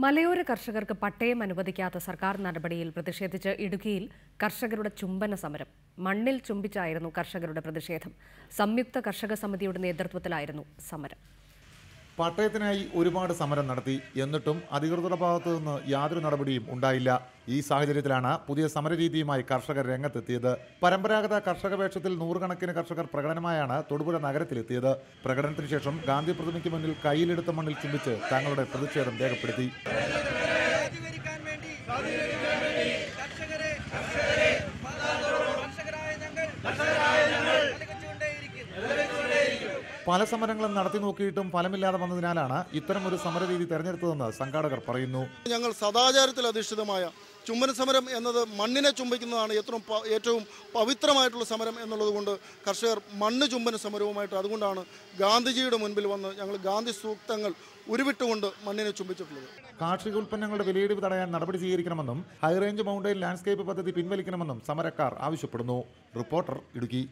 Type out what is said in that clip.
മലയോര കർഷകർക്ക് പട്ടയം അനുവദിക്കാത്ത സർക്കാർ നടപടിയിൽ പ്രതിഷേധിച്ച് ഇടുക്കിയിൽ കർഷകരുടെ ചുംബന സമരം. മണ്ണിൽ ചുംബിച്ചായിരുന്നു കർഷകരുടെ പ്രതിഷേധം. സംയുക്ത കർഷക സമിതിയുടെ നേതൃത്വത്തിലായിരുന്നു സമരം. പട്ടയത്തിനായി ഒരുപാട് സമരം നടത്തി. എന്നിട്ടും അധികൃതരുടെ ഭാഗത്തു നിന്ന് യാതൊരു നടപടിയും ഉണ്ടായില്ല. ഈ സാഹചര്യത്തിലാണ് പുതിയ സമരരീതിയുമായി കർഷകർ രംഗത്തെത്തിയത്. പരമ്പരാഗത കർഷക വേഷത്തിൽ നൂറുകണക്കിന് കർഷകർ പ്രകടനമായാണ് തൊടുപുഴ നഗരത്തിലെത്തിയത്. പ്രകടനത്തിന് ശേഷം ഗാന്ധി പ്രതിമയ്ക്ക് മുന്നിൽ കയ്യിലെടുത്ത മണ്ണിൽ ചുംബിച്ച് തങ്ങളുടെ പ്രതിഷേധം രേഖപ്പെടുത്തി. പല സമരങ്ങളും നടത്തി നോക്കിയിട്ടും ഫലമില്ലാതെ വന്നതിനാലാണ് ഇത്തരമൊരു സമരരീതി തെരഞ്ഞെടുത്തതെന്ന് സംഘാടകർ പറയുന്നു. ഞങ്ങൾ സദാചാരത്തിൽ അധിഷ്ഠിതമായ ചുംബന സമരം എന്നത് മണ്ണിനെ ചുംബിക്കുന്നതാണ് ഏറ്റവും പവിത്രമായിട്ടുള്ള സമരം എന്നുള്ളതുകൊണ്ട് കർഷകർ മണ്ണ് ചുംബന സമരവുമായിട്ട് അതുകൊണ്ടാണ് ഗാന്ധിജിയുടെ മുൻപിൽ വന്ന് ഞങ്ങൾ ഗാന്ധി സൂക്തങ്ങൾ ഉരുവിട്ടുകൊണ്ട് മണ്ണിനെ ചുംബിച്ചിട്ടുള്ളത്. കാർഷിക ഉൽപ്പന്നങ്ങളുടെ വിലയിടിവ് തടയാൻ നടപടി സ്വീകരിക്കണമെന്നും ഹൈറേഞ്ച് മൗണ്ടൈൻ ലാൻഡ്സ്കേപ്പ് പദ്ധതി പിൻവലിക്കണമെന്നും സമരക്കാർ ആവശ്യപ്പെടുന്നു. റിപ്പോർട്ടർ, ഇടുക്കി.